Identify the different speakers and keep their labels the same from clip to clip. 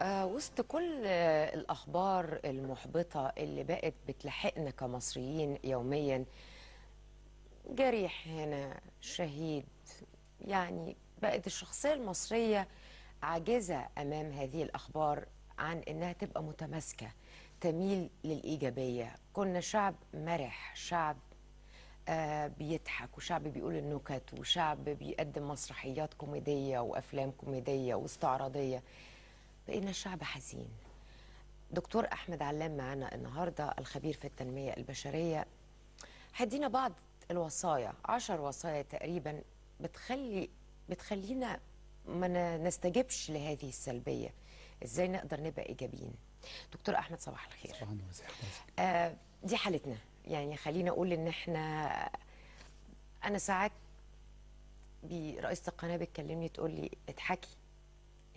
Speaker 1: وسط كل الأخبار المحبطة اللي بقت بتلحقنا كمصريين يوميا، جريح هنا شهيد. يعني بقت الشخصية المصرية عاجزة أمام هذه الأخبار عن إنها تبقى متماسكة تميل للإيجابية. كنا شعب مرح، شعب بيضحك، وشعب بيقول النكت، وشعب بيقدم مسرحيات كوميدية وأفلام كوميدية واستعراضية. بقينا شعب حزين. دكتور أحمد علام معانا النهاردة، الخبير في التنمية البشرية، هدينا بعض الوصايا، 10 وصايا تقريبا بتخلينا ما نستجبش لهذه السلبية. ازاي نقدر نبقى إيجابيين؟ دكتور أحمد، صباح الخير.
Speaker 2: صباح النور.
Speaker 1: دي حالتنا، يعني خلينا أقول إن أنا ساعات برئيسة القناة بتكلمني تقول لي اضحكي،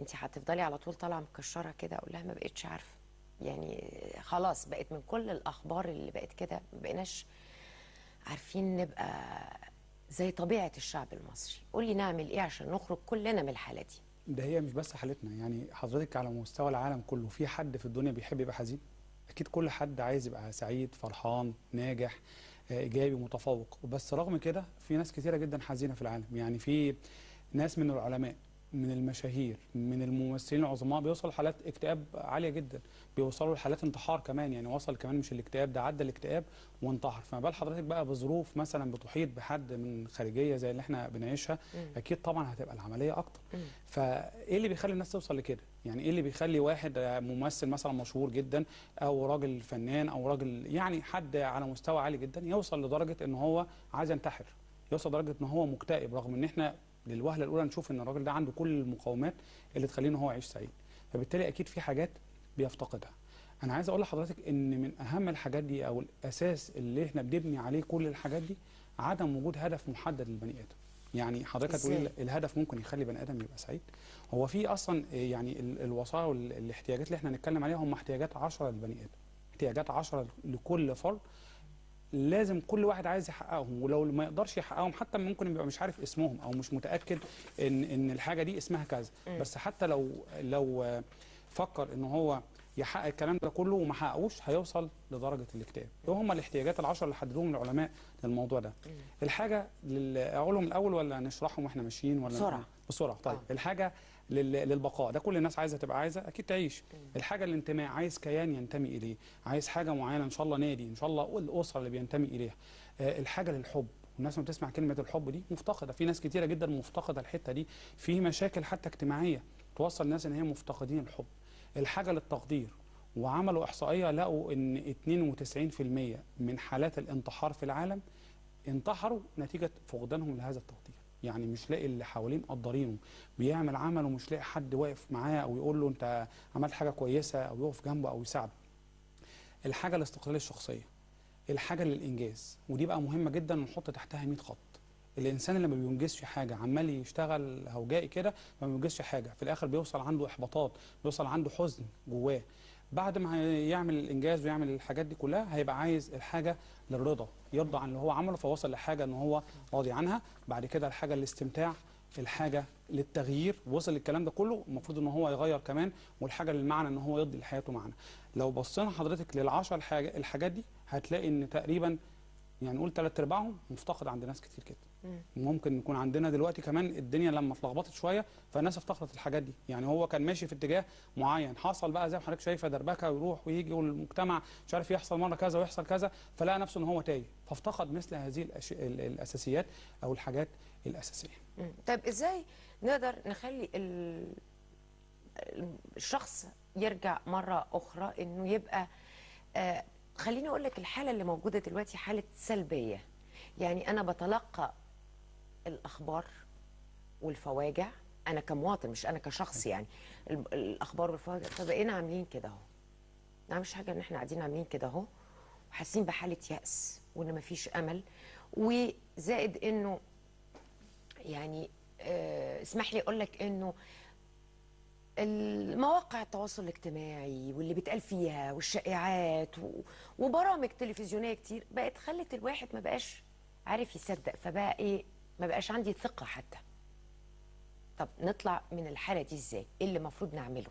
Speaker 1: انت هتفضلي على طول طالعه مكشره كده. اقول لها ما بقتش عارفه، يعني خلاص بقت من كل الاخبار اللي بقت كده ما بقيناش عارفين نبقى زي طبيعه الشعب المصري. قولي نعمل ايه عشان نخرج كلنا من الحاله دي؟
Speaker 2: ده هي مش بس حالتنا، يعني حضرتك على مستوى العالم كله في حد في الدنيا بيحب يبقى حزين؟ اكيد كل حد عايز يبقى سعيد فرحان ناجح ايجابي متفوق. بس رغم كده في ناس كتيره جدا حزينه في العالم. يعني في ناس من العلماء، من المشاهير، من الممثلين العظماء بيوصلوا لحالات اكتئاب عاليه جدا، بيوصلوا لحالات انتحار كمان. يعني وصل كمان مش الاكتئاب ده، عدى الاكتئاب وانتحر. فما بال حضرتك بقى بظروف مثلا بتحيط بحد من خارجيه زي اللي احنا بنعيشها؟ اكيد طبعا هتبقى العمليه اكتر. فايه اللي بيخلي الناس توصل لكده؟ يعني ايه اللي بيخلي واحد ممثل مثلا مشهور جدا او راجل فنان او راجل يعني حد على مستوى عالي جدا يوصل لدرجه ان هو عايز ينتحر، يوصل لدرجه ان هو مكتئب، رغم ان احنا للوهله الاولى نشوف ان الراجل ده عنده كل المقومات اللي تخليه ان هو يعيش سعيد؟ فبالتالي اكيد في حاجات بيفتقدها. انا عايز اقول لحضرتك ان من اهم الحاجات دي او الاساس اللي احنا بنبني عليه كل الحاجات دي عدم وجود هدف محدد للبني ادم. يعني حضرتك هتقولي الهدف ممكن يخلي بني ادم يبقى سعيد؟ هو في اصلا يعني الوصايا والاحتياجات اللي احنا هنتكلم عليها هم احتياجات 10 للبني ادم، احتياجات 10 لكل فرد. لازم كل واحد عايز يحققهم، ولو ما يقدرش يحققهم حتى ممكن يبقى مش عارف اسمهم او مش متاكد ان الحاجه دي اسمها كذا. بس حتى لو فكر ان هو يحقق الكلام ده كله وما حققوش هيوصل لدرجه الاكتئاب. ايه هم الاحتياجات ال10 اللي حددوهم العلماء للموضوع ده؟ الحاجه اقولهم الاول ولا نشرحهم واحنا ماشيين ولا بسرعه؟ طيب الحاجه للبقاء، ده كل الناس عايزه تبقى عايزه اكيد تعيش. الحاجه الانتماء، عايز كيان ينتمي اليه، عايز حاجه معينه، ان شاء الله نادي، ان شاء الله الاسره اللي بينتمي اليها. الحاجه للحب، الناس ما بتسمع كلمه الحب دي مفتقده، في ناس كتيره جدا مفتقده الحته دي، في مشاكل حتى اجتماعيه توصل الناس ان هي مفتقدين الحب. الحاجه للتقدير، وعملوا احصائيه لقوا ان 92% من حالات الانتحار في العالم انتحروا نتيجه فقدانهم لهذا التقدير. يعني مش لاقي اللي حواليه مقدرينه، بيعمل عمل ومش لاقي حد واقف معاه او يقول له انت عملت حاجه كويسه او يقف جنبه او يساعده. الحاجه الاستقلاليه الشخصيه، الحاجه للانجاز، ودي بقى مهمه جدا ونحط تحتها 100 خط. الانسان اللي ما بينجزش حاجه عمال يشتغل هوجائي كده ما بينجزش حاجه، في الاخر بيوصل عنده احباطات، بيوصل عنده حزن جواه. بعد ما يعمل الانجاز ويعمل الحاجات دي كلها هيبقى عايز الحاجه للرضا، يرضى عن اللي هو عمله، فوصل لحاجه ان هو راضي عنها. بعد كده الحاجه للاستمتاع، الحاجه للتغيير، وصل للكلام ده كله المفروض ان هو يغير كمان، والحاجه للمعنى ان هو يضي لحياته معنى. لو بصينا حضرتك لل10 الحاجات دي هتلاقي ان تقريبا يعني نقول 3/4 مفتقد عند ناس كتير كده. ممكن يكون عندنا دلوقتي كمان الدنيا لما اتلخبطت شويه فالناس افتقدت الحاجات دي. يعني هو كان ماشي في اتجاه معين، حصل بقى زي ما حضرتك شايفه دربكه ويروح ويجي، والمجتمع مش عارف يحصل مره كذا ويحصل كذا، فلقى نفسه ان هو تايه، فافتقد مثل هذه الاساسيات او الحاجات الاساسيه.
Speaker 1: طيب ازاي نقدر نخلي الشخص يرجع مره اخرى انه يبقى خليني اقول لك الحاله اللي موجوده دلوقتي حاله سلبيه. يعني انا بتلقى الاخبار والفواجع، انا كمواطن مش انا كشخص، يعني الاخبار والفواجع، فبقينا عاملين كده اهو. ما مش حاجه ان احنا قاعدين عاملين كده اهو وحاسين بحاله يأس وان مفيش امل. وزائد انه يعني اسمح لي اقول لك انه المواقع التواصل الاجتماعي واللي بيتقال فيها والشائعات وبرامج تلفزيونيه كتير بقت خلت الواحد ما بقاش عارف يصدق، فبقى ايه، ما بقاش عندي ثقه حتى. طب نطلع من الحاله دي ازاي؟ ايه اللي المفروض نعمله؟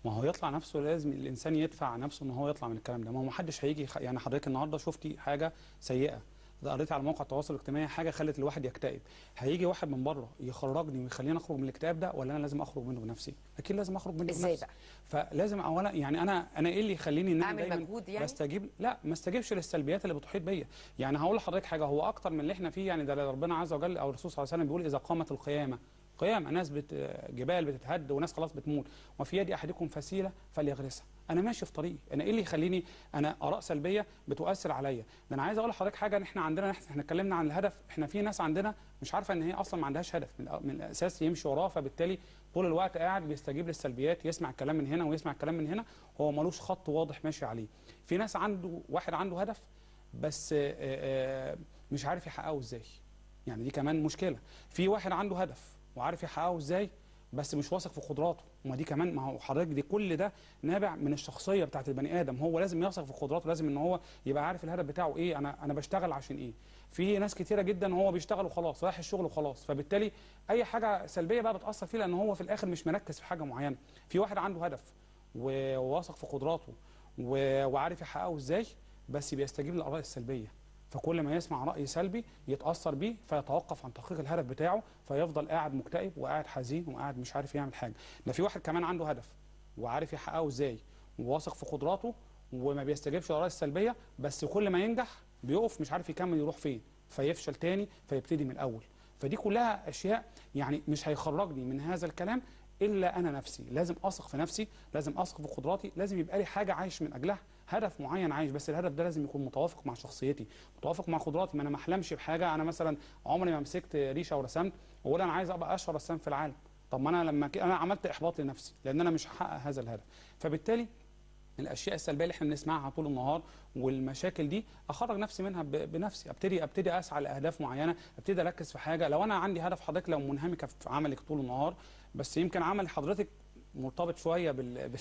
Speaker 2: ما هو يطلع نفسه، لازم الانسان يدفع نفسه ان هو يطلع من الكلام ده. ما هو محدش هيجي يعني حضرتك النهارده شفتي حاجه سيئه، قريت على مواقع التواصل الاجتماعي حاجه خلت الواحد يكتئب، هيجي واحد من بره يخرجني ويخليني اخرج من الاكتئاب ده، ولا انا لازم اخرج منه بنفسي؟ اكيد لازم اخرج منه
Speaker 1: ازاي
Speaker 2: بنفسي.
Speaker 1: بقى؟
Speaker 2: فلازم اولا يعني انا ايه اللي يخليني ان انا
Speaker 1: اعمل
Speaker 2: دايما
Speaker 1: مجهود يعني؟
Speaker 2: بستجيب؟ لا، ما استجيبش للسلبيات اللي بتحيط بيا. يعني هقول لحضرتك حاجه، هو اكتر من اللي احنا فيه، يعني ده ربنا عز وجل او الرسول صلى الله عليه وسلم بيقول اذا قامت القيامه، قيامه ناس جبال بتتهد وناس خلاص بتموت، وفي يد احدكم فسيله فليغرسها. انا ماشي في طريقي، انا ايه اللي يخليني انا اراء سلبيه بتؤثر عليا؟ ده انا عايز اقول لحضرتك حاجه، ان احنا اتكلمنا عن الهدف، احنا في ناس عندنا مش عارفه ان هي اصلا ما عندهاش هدف من الاساس يمشي وراه، فبالتالي طول الوقت قاعد بيستجيب للسلبيات، يسمع الكلام من هنا ويسمع الكلام من هنا، هو ملوش خط واضح ماشي عليه. في ناس واحد عنده هدف بس مش عارف يحققه ازاي، يعني دي كمان مشكله. في واحد عنده هدف وعارف يحققه ازاي بس مش واثق في قدراته، ما دي كمان، ما هو حضرتك دي كل ده نابع من الشخصيه بتاعت البني ادم، هو لازم يثق في قدراته، لازم ان هو يبقى عارف الهدف بتاعه ايه، انا بشتغل عشان ايه. في ناس كتيره جدا هو بيشتغل وخلاص، رايح الشغل وخلاص، فبالتالي اي حاجه سلبيه بقى بتاثر فيه، لان هو في الاخر مش مركز في حاجه معينه. في واحد عنده هدف وواثق في قدراته وعارف يحققه ازاي، بس بيستجيب للاراء السلبيه، فكل ما يسمع رأي سلبي يتأثر بيه، فيتوقف عن تحقيق الهدف بتاعه، فيفضل قاعد مكتئب وقاعد حزين وقاعد مش عارف يعمل حاجة. ده في واحد كمان عنده هدف وعارف يحققه ازاي وواثق في قدراته وما بيستجيبش للآراء السلبية، بس كل ما ينجح بيقف مش عارف يكمل يروح فين، فيفشل تاني فيبتدي من الأول. فدي كلها أشياء يعني مش هيخرجني من هذا الكلام إلا أنا نفسي. لازم أثق في نفسي، لازم أثق في قدراتي، لازم يبقى لي حاجة عايش من أجلها، هدف معين عايش، بس الهدف ده لازم يكون متوافق مع شخصيتي، متوافق مع قدراتي. ما انا ما احلمش بحاجه، انا مثلا عمري ما مسكت ريشه ورسمت واقول انا عايز ابقى اشهر رسام في العالم، طب ما انا لما انا عملت احباط لنفسي لان انا مش هحقق هذا الهدف. فبالتالي الاشياء السلبيه اللي احنا بنسمعها طول النهار والمشاكل دي اخرج نفسي منها بنفسي، ابتدي اسعى لاهداف معينه، ابتدي اركز في حاجه. لو انا عندي هدف، حضرتك لو منهمكه في عملك طول النهار، بس يمكن عمل حضرتك مرتبط شويه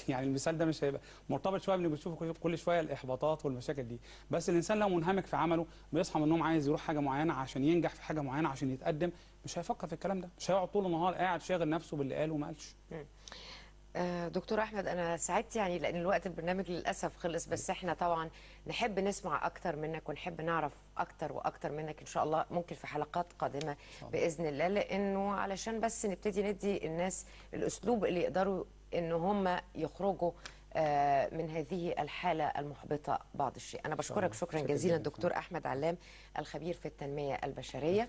Speaker 2: يعني المثال ده مش هيبقى مرتبط شويه بانك بتشوف كل شويه الاحباطات والمشاكل دي، بس الانسان لو منهمك في عمله بيصحى من النوم عايز يروح حاجه معينه عشان ينجح في حاجه معينه عشان يتقدم، مش هيفكر في الكلام ده، مش هيقعد طول النهار قاعد شاغل نفسه باللي قال وما قالش.
Speaker 1: دكتور احمد، انا سعدت يعني لان الوقت البرنامج للاسف خلص، بس احنا طبعا نحب نسمع اكتر منك ونحب نعرف اكتر واكتر منك ان شاء الله، ممكن في حلقات قادمه باذن الله، لانه علشان بس نبتدي ندي الناس الاسلوب اللي يقدروا ان هم يخرجوا من هذه الحاله المحبطه بعض الشيء. انا بشكرك شكرا جزيلا دكتور احمد علام، الخبير في التنميه البشريه.